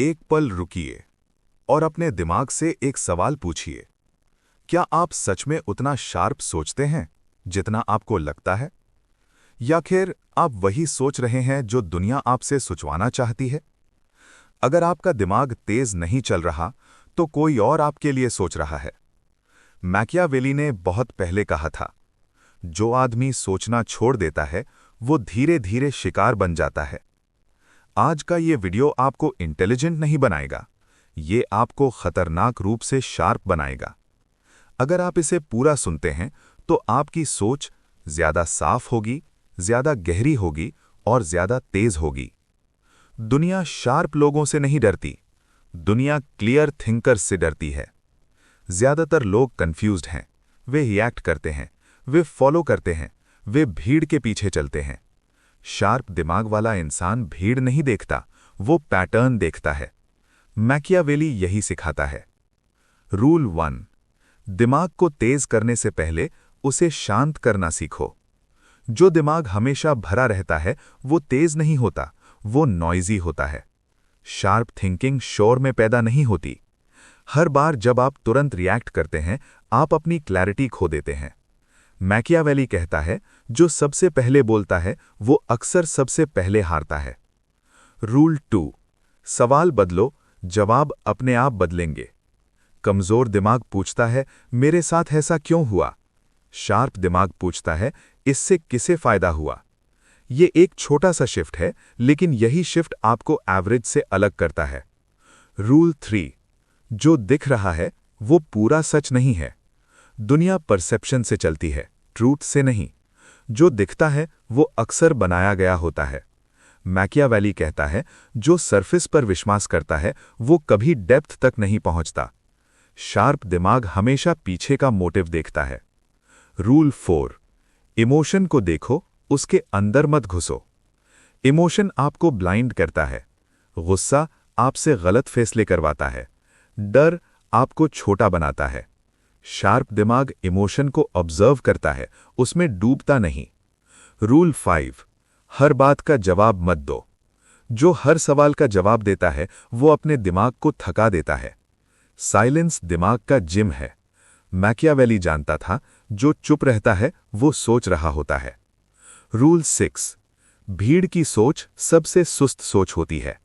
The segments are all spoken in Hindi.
एक पल रुकिए और अपने दिमाग से एक सवाल पूछिए। क्या आप सच में उतना शार्प सोचते हैं जितना आपको लगता है? या फिर आप वही सोच रहे हैं जो दुनिया आपसे सुचवाना चाहती है? अगर आपका दिमाग तेज नहीं चल रहा, तो कोई और आपके लिए सोच रहा है। मैकियावेली ने बहुत पहले कहा था, जो आदमी सोचना छोड़ देता है, वो धीरे धीरे शिकार बन जाता है। आज का ये वीडियो आपको इंटेलिजेंट नहीं बनाएगा, ये आपको खतरनाक रूप से शार्प बनाएगा। अगर आप इसे पूरा सुनते हैं, तो आपकी सोच ज्यादा साफ होगी, ज्यादा गहरी होगी और ज्यादा तेज होगी। दुनिया शार्प लोगों से नहीं डरती, दुनिया क्लियर थिंकर्स से डरती है। ज्यादातर लोग कंफ्यूज्ड हैं, वे रिएक्ट करते हैं, वे फॉलो करते हैं, वे भीड़ के पीछे चलते हैं। शार्प दिमाग वाला इंसान भीड़ नहीं देखता, वो पैटर्न देखता है। मैकियावेली यही सिखाता है। रूल 1, दिमाग को तेज करने से पहले उसे शांत करना सीखो। जो दिमाग हमेशा भरा रहता है, वो तेज नहीं होता, वो नॉइजी होता है। शार्प थिंकिंग शोर में पैदा नहीं होती। हर बार जब आप तुरंत रिएक्ट करते हैं, आप अपनी क्लैरिटी खो देते हैं। मैकियावेली कहता है, जो सबसे पहले बोलता है, वो अक्सर सबसे पहले हारता है। रूल 2, सवाल बदलो, जवाब अपने आप बदलेंगे। कमजोर दिमाग पूछता है, मेरे साथ ऐसा क्यों हुआ? शार्प दिमाग पूछता है, इससे किसे फायदा हुआ? ये एक छोटा सा शिफ्ट है, लेकिन यही शिफ्ट आपको एवरेज से अलग करता है। रूल 3, जो दिख रहा है वो पूरा सच नहीं है। दुनिया परसेप्शन से चलती है, ट्रूथ से नहीं। जो दिखता है वो अक्सर बनाया गया होता है। मैकियावेली कहता है, जो सरफेस पर विश्वास करता है वो कभी डेप्थ तक नहीं पहुंचता। शार्प दिमाग हमेशा पीछे का मोटिव देखता है। रूल 4, इमोशन को देखो, उसके अंदर मत घुसो। इमोशन आपको ब्लाइंड करता है। गुस्सा आपसे गलत फैसले करवाता है, डर आपको छोटा बनाता है। शार्प दिमाग इमोशन को ऑब्जर्व करता है, उसमें डूबता नहीं। रूल 5, हर बात का जवाब मत दो। जो हर सवाल का जवाब देता है, वो अपने दिमाग को थका देता है। साइलेंस दिमाग का जिम है। मैकियावेली जानता था, जो चुप रहता है वो सोच रहा होता है। रूल 6, भीड़ की सोच सबसे सुस्त सोच होती है।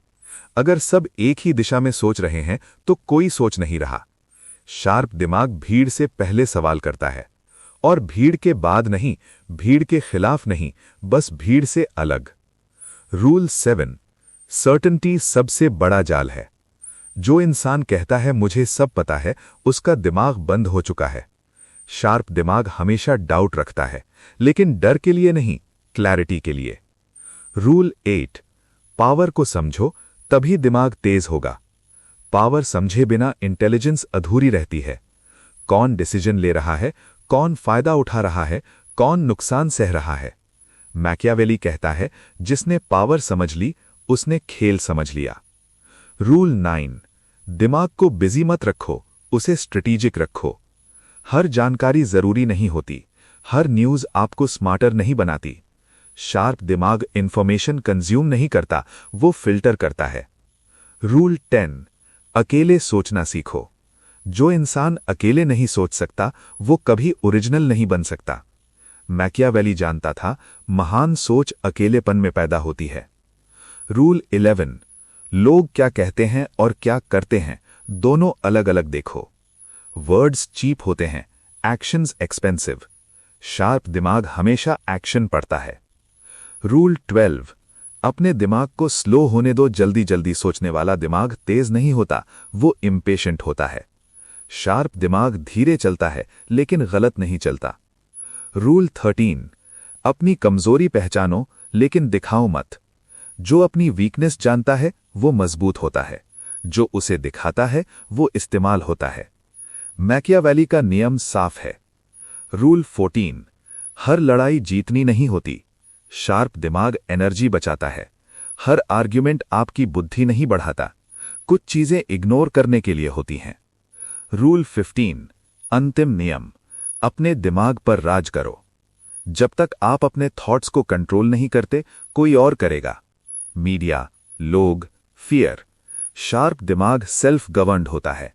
अगर सब एक ही दिशा में सोच रहे हैं, तो कोई सोच नहीं रहा। शार्प दिमाग भीड़ से पहले सवाल करता है, और भीड़ के बाद नहीं, भीड़ के खिलाफ नहीं, बस भीड़ से अलग। रूल 7, सर्टेनिटी सबसे बड़ा जाल है। जो इंसान कहता है मुझे सब पता है, उसका दिमाग बंद हो चुका है। शार्प दिमाग हमेशा डाउट रखता है, लेकिन डर के लिए नहीं, क्लैरिटी के लिए। रूल 8, पावर को समझो, तभी दिमाग तेज होगा। पावर समझे बिना इंटेलिजेंस अधूरी रहती है। कौन डिसीजन ले रहा है, कौन फायदा उठा रहा है, कौन नुकसान सह रहा है? मैकियावेली कहता है, जिसने पावर समझ ली, उसने खेल समझ लिया। रूल 9, दिमाग को बिजी मत रखो, उसे स्ट्रेटेजिक रखो। हर जानकारी जरूरी नहीं होती, हर न्यूज आपको स्मार्टर नहीं बनाती। शार्प दिमाग इंफॉर्मेशन कंज्यूम नहीं करता, वो फिल्टर करता है। रूल 10, अकेले सोचना सीखो। जो इंसान अकेले नहीं सोच सकता, वो कभी ओरिजिनल नहीं बन सकता। मैकियावेली जानता था, महान सोच अकेलेपन में पैदा होती है। रूल 11, लोग क्या कहते हैं और क्या करते हैं, दोनों अलग अलग देखो। वर्ड्स चीप होते हैं, एक्शंस एक्सपेंसिव। शार्प दिमाग हमेशा एक्शन पढ़ता है। रूल 12, अपने दिमाग को स्लो होने दो। जल्दी जल्दी सोचने वाला दिमाग तेज नहीं होता, वो इम्पेशेंट होता है। शार्प दिमाग धीरे चलता है, लेकिन गलत नहीं चलता। रूल 13, अपनी कमजोरी पहचानो, लेकिन दिखाओ मत। जो अपनी वीकनेस जानता है, वो मजबूत होता है। जो उसे दिखाता है, वो इस्तेमाल होता है। मैकियावेली का नियम साफ है। रूल 14, हर लड़ाई जीतनी नहीं होती। शार्प दिमाग एनर्जी बचाता है। हर आर्ग्यूमेंट आपकी बुद्धि नहीं बढ़ाता, कुछ चीजें इग्नोर करने के लिए होती हैं। रूल 15, अंतिम नियम, अपने दिमाग पर राज करो। जब तक आप अपने थॉट्स को कंट्रोल नहीं करते, कोई और करेगा। मीडिया, लोग, फियर। शार्प दिमाग सेल्फ गवर्न्ड होता है।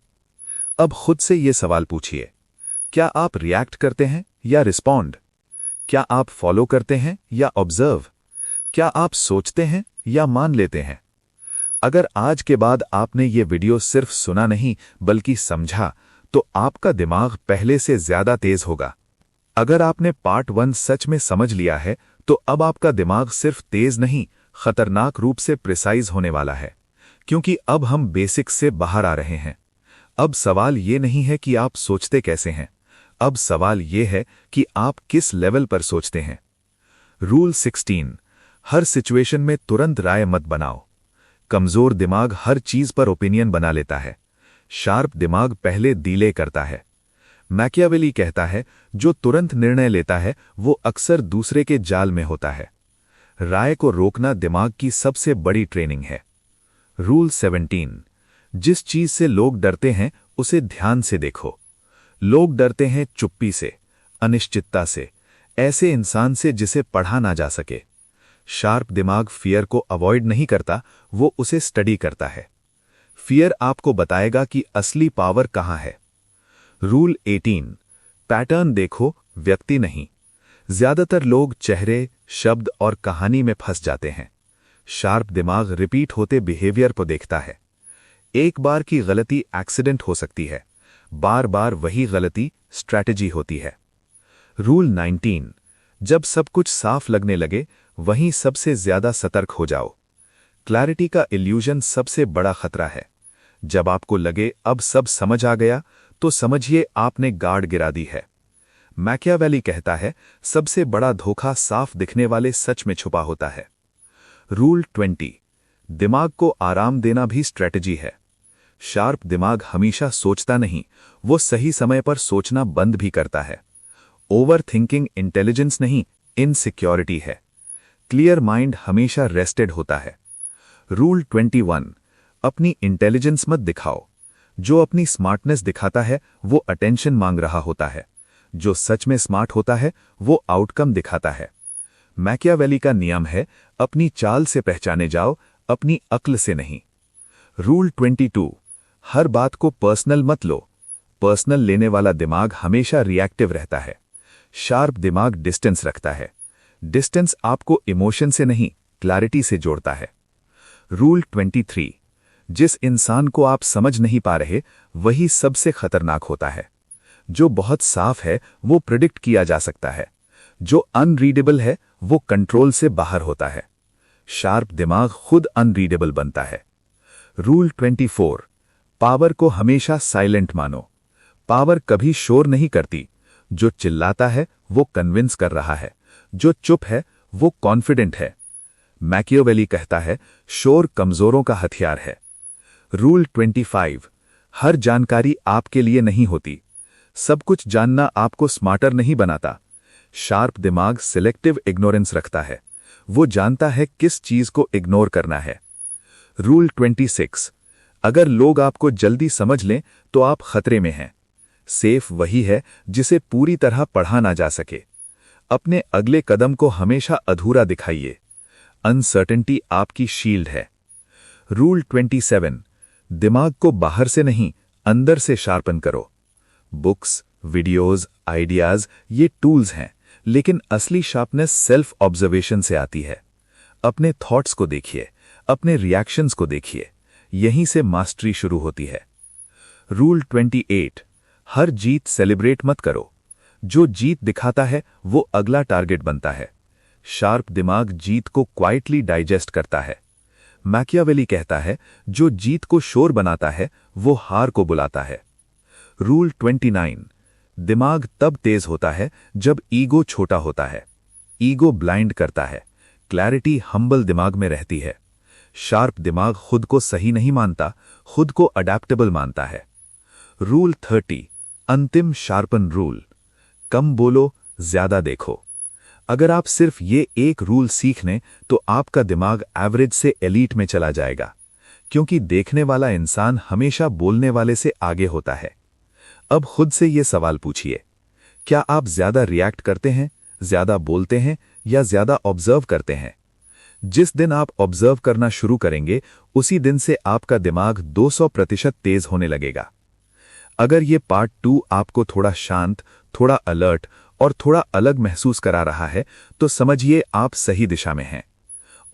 अब खुद से ये सवाल पूछिए, क्या आप रिएक्ट करते हैं या रिस्पॉन्ड? क्या आप फॉलो करते हैं या ऑब्जर्व? क्या आप सोचते हैं या मान लेते हैं? अगर आज के बाद आपने ये वीडियो सिर्फ सुना नहीं बल्कि समझा, तो आपका दिमाग पहले से ज्यादा तेज होगा। अगर आपने पार्ट 1 सच में समझ लिया है, तो अब आपका दिमाग सिर्फ तेज नहीं, खतरनाक रूप से प्रिसाइज होने वाला है, क्योंकि अब हम बेसिक्स से बाहर आ रहे हैं। अब सवाल ये नहीं है कि आप सोचते कैसे हैं, अब सवाल ये है कि आप किस लेवल पर सोचते हैं। रूल 16, हर सिचुएशन में तुरंत राय मत बनाओ। कमजोर दिमाग हर चीज पर ओपिनियन बना लेता है, शार्प दिमाग पहले डीले करता है। मैकियावेली कहता है, जो तुरंत निर्णय लेता है वो अक्सर दूसरे के जाल में होता है। राय को रोकना दिमाग की सबसे बड़ी ट्रेनिंग है। रूल 17, जिस चीज से लोग डरते हैं उसे ध्यान से देखो। लोग डरते हैं चुप्पी से, अनिश्चितता से, ऐसे इंसान से जिसे पढ़ा ना जा सके। शार्प दिमाग फियर को अवॉइड नहीं करता, वो उसे स्टडी करता है। फियर आपको बताएगा कि असली पावर कहां है। रूल 18, पैटर्न देखो, व्यक्ति नहीं। ज्यादातर लोग चेहरे, शब्द और कहानी में फंस जाते हैं। शार्प दिमाग रिपीट होते बिहेवियर को देखता है। एक बार की गलती एक्सीडेंट हो सकती है, बार बार वही गलती स्ट्रैटेजी होती है। रूल 19, जब सब कुछ साफ लगने लगे वहीं सबसे ज्यादा सतर्क हो जाओ। क्लैरिटी का इल्यूजन सबसे बड़ा खतरा है। जब आपको लगे अब सब समझ आ गया, तो समझिए आपने गार्ड गिरा दी है। मैकियावेली कहता है, सबसे बड़ा धोखा साफ दिखने वाले सच में छुपा होता है। रूल 20, दिमाग को आराम देना भी स्ट्रैटेजी है। शार्प दिमाग हमेशा सोचता नहीं, वो सही समय पर सोचना बंद भी करता है। ओवर थिंकिंग इंटेलिजेंस नहीं, इनसिक्योरिटी है। क्लियर माइंड हमेशा रेस्टेड होता है। रूल 21, अपनी इंटेलिजेंस मत दिखाओ। जो अपनी स्मार्टनेस दिखाता है वो अटेंशन मांग रहा होता है। जो सच में स्मार्ट होता है वो आउटकम दिखाता है। मैकियावेली का नियम है, अपनी चाल से पहचाने जाओ, अपनी अक्ल से नहीं। रूल 22, हर बात को पर्सनल मत लो। पर्सनल लेने वाला दिमाग हमेशा रिएक्टिव रहता है। शार्प दिमाग डिस्टेंस रखता है। डिस्टेंस आपको इमोशन से नहीं, क्लैरिटी से जोड़ता है। रूल 23, जिस इंसान को आप समझ नहीं पा रहे वही सबसे खतरनाक होता है। जो बहुत साफ है वो प्रिडिक्ट किया जा सकता है, जो अनरीडेबल है वो कंट्रोल से बाहर होता है। शार्प दिमाग खुद अनरीडेबल बनता है। रूल 24, पावर को हमेशा साइलेंट मानो। पावर कभी शोर नहीं करती। जो चिल्लाता है वो कन्विंस कर रहा है, जो चुप है वो कॉन्फिडेंट है। मैकियावेली कहता है, शोर कमजोरों का हथियार है। रूल 25, हर जानकारी आपके लिए नहीं होती। सब कुछ जानना आपको स्मार्टर नहीं बनाता। शार्प दिमाग सिलेक्टिव इग्नोरेंस रखता है। वो जानता है किस चीज को इग्नोर करना है। रूल 26, अगर लोग आपको जल्दी समझ लें तो आप खतरे में हैं। सेफ वही है जिसे पूरी तरह पढ़ा ना जा सके। अपने अगले कदम को हमेशा अधूरा दिखाइए। अनसर्टेनिटी आपकी शील्ड है। रूल 27, दिमाग को बाहर से नहीं, अंदर से शार्पन करो। बुक्स, वीडियोज, आइडियाज ये टूल्स हैं, लेकिन असली शार्पनेस सेल्फ ऑब्जर्वेशन से आती है। अपने थॉट्स को देखिए, अपने रिएक्शंस को देखिए, यहीं से मास्टरी शुरू होती है। रूल 28, हर जीत सेलिब्रेट मत करो। जो जीत दिखाता है वो अगला टारगेट बनता है। शार्प दिमाग जीत को क्वाइटली डाइजेस्ट करता है। मैकियावेली कहता है, जो जीत को शोर बनाता है वो हार को बुलाता है। रूल 29, दिमाग तब तेज होता है जब ईगो छोटा होता है। ईगो ब्लाइंड करता है, क्लैरिटी हम्बल दिमाग में रहती है। शार्प दिमाग खुद को सही नहीं मानता, खुद को अडैप्टेबल मानता है। रूल 30, अंतिम शार्पन रूल, कम बोलो, ज्यादा देखो। अगर आप सिर्फ ये एक रूल सीख लें तो आपका दिमाग एवरेज से एलीट में चला जाएगा, क्योंकि देखने वाला इंसान हमेशा बोलने वाले से आगे होता है। अब खुद से ये सवाल पूछिए, क्या आप ज्यादा रिएक्ट करते हैं, ज्यादा बोलते हैं या ज्यादा ऑब्जर्व करते हैं? जिस दिन आप ऑब्जर्व करना शुरू करेंगे उसी दिन से आपका दिमाग 200% तेज होने लगेगा। अगर ये पार्ट 2 आपको थोड़ा शांत, थोड़ा अलर्ट और थोड़ा अलग महसूस करा रहा है तो समझिए आप सही दिशा में हैं।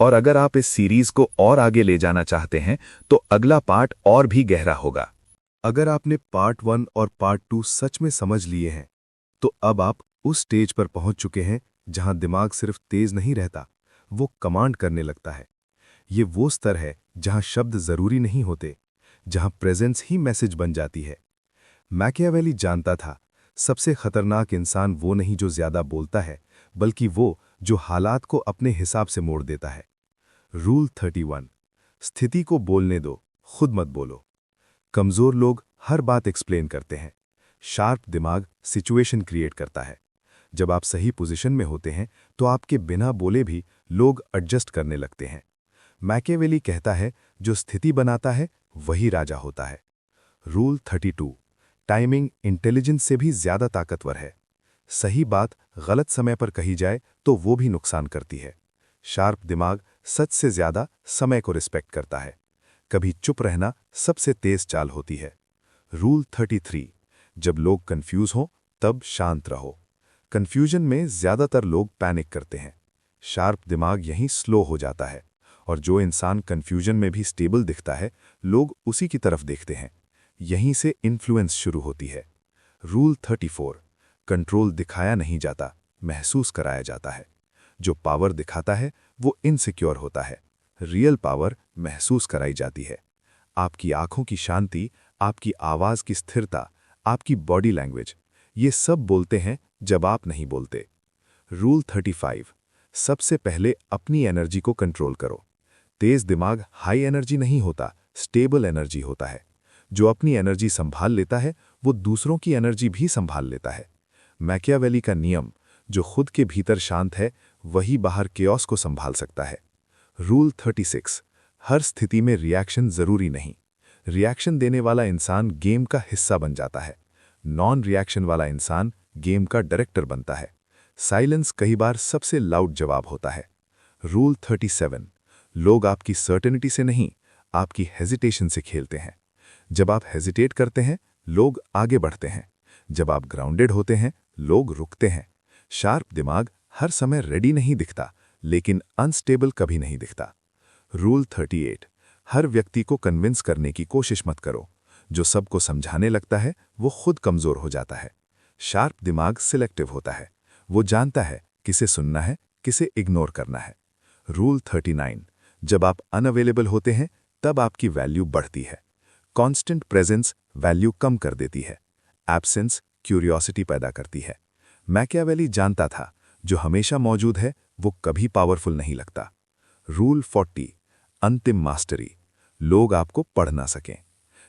और अगर आप इस सीरीज को और आगे ले जाना चाहते हैं तो अगला पार्ट और भी गहरा होगा। अगर आपने पार्ट 1 और पार्ट 2 सच में समझ लिए हैं तो अब आप उस स्टेज पर पहुंच चुके हैं जहां दिमाग सिर्फ तेज नहीं रहता, वो कमांड करने लगता है। ये वो स्तर है जहां शब्द जरूरी नहीं होते, जहां प्रेजेंस ही मैसेज बन जाती है। मैकियावेली जानता था सबसे खतरनाक इंसान वो नहीं जो ज्यादा बोलता है, बल्कि वो जो हालात को अपने हिसाब से मोड़ देता है। रूल 31, स्थिति को बोलने दो, खुद मत बोलो। कमजोर लोग हर बात एक्सप्लेन करते हैं, शार्प दिमाग सिचुएशन क्रिएट करता है। जब आप सही पोजीशन में होते हैं तो आपके बिना बोले भी लोग एडजस्ट करने लगते हैं। मैकियावेली कहता है जो स्थिति बनाता है वही राजा होता है। रूल 32, टाइमिंग इंटेलिजेंस से भी ज्यादा ताकतवर है। सही बात गलत समय पर कही जाए तो वो भी नुकसान करती है। शार्प दिमाग सच से ज्यादा समय को रिस्पेक्ट करता है। कभी चुप रहना सबसे तेज चाल होती है। रूल 33, जब लोग कंफ्यूज हों तब शांत रहो। कंफ्यूजन में ज्यादातर लोग पैनिक करते हैं। शार्प दिमाग यहीं स्लो हो जाता है, और जो इंसान कंफ्यूजन में भी स्टेबल दिखता है लोग उसी की तरफ देखते हैं। यहीं से इन्फ्लुएंस शुरू होती है। रूल 34, कंट्रोल दिखाया नहीं जाता, महसूस कराया जाता है। जो पावर दिखाता है वो इनसिक्योर होता है, रियल पावर महसूस कराई जाती है। आपकी आंखों की शांति, आपकी आवाज की स्थिरता, आपकी बॉडी लैंग्वेज, ये सब बोलते हैं जब आप नहीं बोलते। रूल 35, सबसे पहले अपनी एनर्जी को कंट्रोल करो। तेज दिमाग हाई एनर्जी नहीं होता, स्टेबल एनर्जी होता है। जो अपनी एनर्जी संभाल लेता है वो दूसरों की एनर्जी भी संभाल लेता है। मैकियावेली का नियम, जो खुद के भीतर शांत है वही बाहर केओस को संभाल सकता है। रूल 36, हर स्थिति में रिएक्शन जरूरी नहीं। रिएक्शन देने वाला इंसान गेम का हिस्सा बन जाता है, नॉन रिएक्शन वाला इंसान गेम का डायरेक्टर बनता है। साइलेंस कई बार सबसे लाउड जवाब होता है। रूल 37, लोग आपकी सर्टेनिटी से नहीं, आपकी हेजिटेशन से खेलते हैं। जब आप हेजिटेट करते हैं लोग आगे बढ़ते हैं, जब आप ग्राउंडेड होते हैं लोग रुकते हैं। शार्प दिमाग हर समय रेडी नहीं दिखता, लेकिन अनस्टेबल कभी नहीं दिखता। रूल 38, हर व्यक्ति को कन्विंस करने की कोशिश मत करो। जो सबको समझाने लगता है वो खुद कमजोर हो जाता है। शार्प दिमाग सिलेक्टिव होता है, वो जानता है किसे सुनना है, किसे इग्नोर करना है। रूल 39, जब आप अनअवेलेबल होते हैं तब आपकी वैल्यू बढ़ती है। कांस्टेंट प्रेजेंस वैल्यू कम कर देती है, एब्सेंस क्यूरियोसिटी पैदा करती है। मैकियावेली जानता था जो हमेशा मौजूद है वो कभी पावरफुल नहीं लगता। रूल 40, अंतिम मास्टरी, लोग आपको पढ़ ना सकें।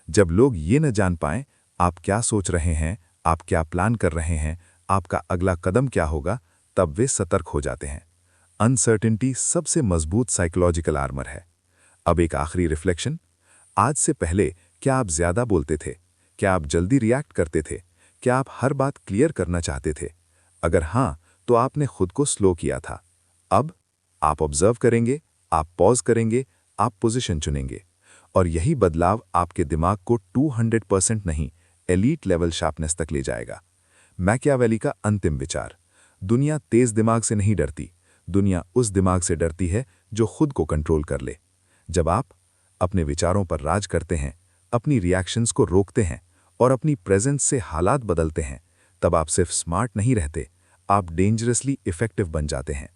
जब लोग ये न जान पाएं आप क्या सोच रहे हैं, आप क्या प्लान कर रहे हैं, आपका अगला कदम क्या होगा, तब वे सतर्क हो जाते हैं। अनसर्टेनिटी सबसे मजबूत साइकोलॉजिकल आर्मर है। अब एक आखिरी रिफ्लेक्शन, आज से पहले क्या आप ज्यादा बोलते थे? क्या आप जल्दी रिएक्ट करते थे? क्या आप हर बात क्लियर करना चाहते थे? अगर हाँ, तो आपने खुद को स्लो किया था। अब आप ऑब्जर्व करेंगे, आप पॉज करेंगे, आप पोजीशन चुनेंगे, और यही बदलाव आपके दिमाग को 200% नहीं, एलीट लेवल शार्पनेस तक ले जाएगा। मैकियावेली का अंतिम विचार, दुनिया तेज दिमाग से नहीं डरती, दुनिया उस दिमाग से डरती है जो खुद को कंट्रोल कर ले। जब आप अपने विचारों पर राज करते हैं, अपनी रिएक्शंस को रोकते हैं और अपनी प्रेजेंस से हालात बदलते हैं, तब आप सिर्फ स्मार्ट नहीं रहते, आप डेंजरसली इफेक्टिव बन जाते हैं।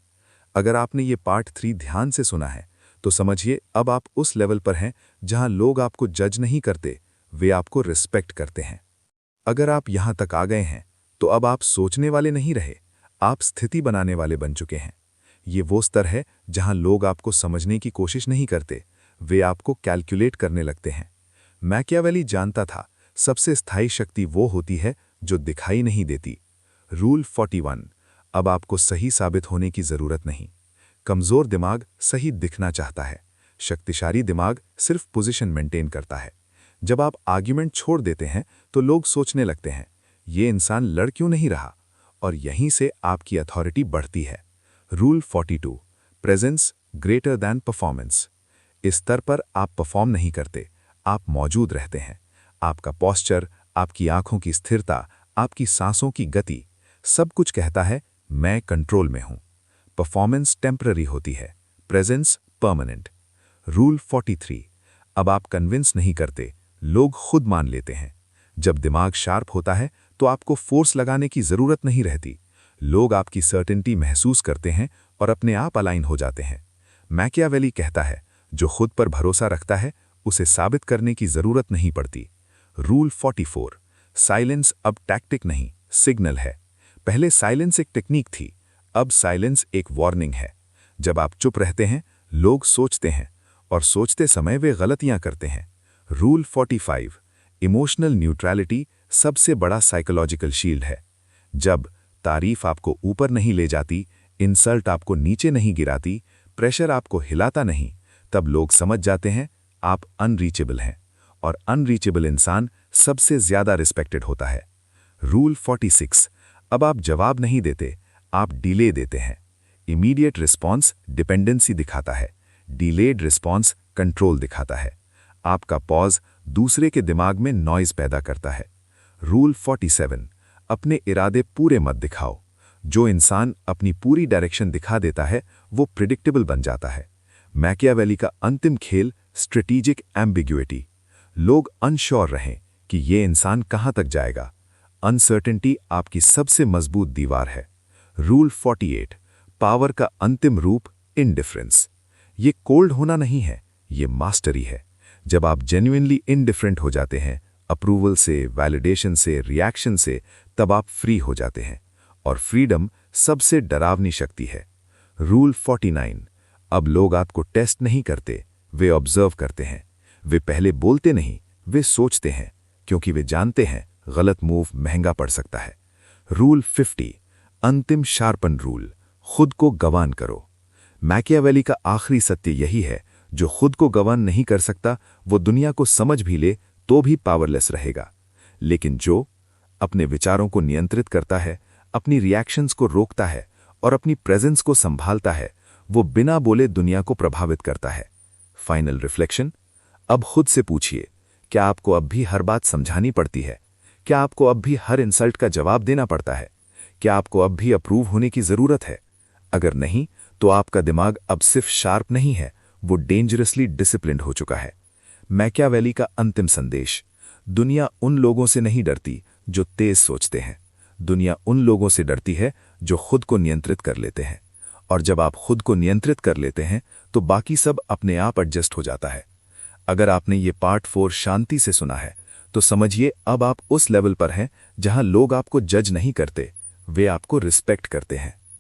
अगर आपने ये पार्ट 3 ध्यान से सुना है तो समझिए अब आप उस लेवल पर हैं जहां लोग आपको जज नहीं करते, वे आपको रिस्पेक्ट करते हैं। अगर आप यहां तक आ गए हैं तो अब आप सोचने वाले नहीं रहे, आप स्थिति बनाने वाले बन चुके हैं। ये वो स्तर है जहां लोग आपको समझने की कोशिश नहीं करते, वे आपको कैलकुलेट करने लगते हैं। मैकियावेली जानता था सबसे स्थायी शक्ति वो होती है जो दिखाई नहीं देती। रूल 41, अब आपको सही साबित होने की जरूरत नहीं। कमजोर दिमाग सही दिखना चाहता है, शक्तिशाली दिमाग सिर्फ पोजीशन मेंटेन करता है। जब आप आर्ग्यूमेंट छोड़ देते हैं तो लोग सोचने लगते हैं ये इंसान लड़ क्यों नहीं रहा, और यहीं से आपकी अथॉरिटी बढ़ती है। Rule 42, presence greater than performance. इस स्तर पर आप परफॉर्म नहीं करते, आप मौजूद रहते हैं। आपका पोस्चर, आपकी आंखों की स्थिरता, आपकी सांसों की गति, सब कुछ कहता है मैं कंट्रोल में हूं। परफॉर्मेंस टेम्पररी होती है, प्रेजेंस परमानेंट। रूल 43। अब आप कन्विंस नहीं करते, लोग खुद मान लेते हैं। जब दिमाग शार्प होता है तो आपको फोर्स लगाने की जरूरत नहीं रहती। लोग आपकी सर्टेनिटी महसूस करते हैं और अपने आप अलाइन हो जाते हैं। मैकियावेली कहता है, जो खुद पर भरोसा रखता है उसे साबित करने की जरूरत नहीं पड़ती। रूल 44। साइलेंस अब टैक्टिक नहीं, सिग्नल है। पहले साइलेंस एक टेक्निक थी, अब साइलेंस एक वार्निंग है। जब आप चुप रहते हैं, लोग सोचते हैं, और सोचते समय वे गलतियां करते हैं। रूल 45। इमोशनल न्यूट्रलिटी सबसे बड़ा साइकोलॉजिकल शील्ड है। जब तारीफ आपको ऊपर नहीं ले जाती, इंसल्ट आपको नीचे नहीं गिराती, प्रेशर आपको हिलाता नहीं, तब लोग समझ जाते हैं आप अनरीचेबल हैं, और अनरीचेबल इंसान सबसे ज्यादा रिस्पेक्टेड होता है। रूल 46। अब आप जवाब नहीं देते, आप डिले देते हैं। इमीडिएट रिस्पॉन्स डिपेंडेंसी दिखाता है, डिलेड रिस्पॉन्स कंट्रोल दिखाता है। आपका पॉज दूसरे के दिमाग में नॉइज पैदा करता है। रूल 47। अपने इरादे पूरे मत दिखाओ। जो इंसान अपनी पूरी डायरेक्शन दिखा देता है वो प्रिडिक्टेबल बन जाता है। मैकियावेली का अंतिम खेल स्ट्रेटेजिक एम्बिग्युइटी। लोग अनश्योर रहें कि ये इंसान कहां तक जाएगा। अनसर्टेनिटी आपकी सबसे मजबूत दीवार है। रूल 48। पावर का अंतिम रूप इनडिफरेंस। ये कोल्ड होना नहीं है, ये मास्टरी है। जब आप जेन्युइनली इनडिफरेंट हो जाते हैं, अप्रूवल से, वैलिडेशन से, रिएक्शन से, तब आप फ्री हो जाते हैं। और फ्रीडम सबसे डरावनी शक्ति है। रूल 49। अब लोग आपको टेस्ट नहीं करते, वे ऑब्जर्व करते हैं। वे पहले बोलते नहीं, वे सोचते हैं, क्योंकि वे जानते हैं गलत मूव महंगा पड़ सकता है। रूल 50। अंतिम शार्पन रूल, खुद को गवान करो। मैकियावेली का आखिरी सत्य यही है, जो खुद को गवान नहीं कर सकता वो दुनिया को समझ भी ले तो भी पावरलेस रहेगा। लेकिन जो अपने विचारों को नियंत्रित करता है, अपनी रिएक्शंस को रोकता है और अपनी प्रेजेंस को संभालता है, वो बिना बोले दुनिया को प्रभावित करता है। Final reflection. अब खुद से पूछिए, क्या आपको अब भी हर बात समझानी पड़ती है? क्या आपको अब भी हर इंसल्ट का जवाब देना पड़ता है? क्या आपको अब भी अप्रूव होने की जरूरत है? अगर नहीं, तो आपका दिमाग अब सिर्फ शार्प नहीं है, वो डेंजरसली डिसिप्लिन्ड हो चुका है। मैकियावेली का अंतिम संदेश। दुनिया उन लोगों से नहीं डरती जो तेज सोचते हैं। दुनिया उन लोगों से डरती है जो खुद को नियंत्रित कर लेते हैं। और जब आप खुद को नियंत्रित कर लेते हैं तो बाकी सब अपने आप एडजस्ट हो जाता है। अगर आपने ये पार्ट 4 शांति से सुना है तो समझिए अब आप उस लेवल पर हैं जहां लोग आपको जज नहीं करते, वे आपको रिस्पेक्ट करते हैं।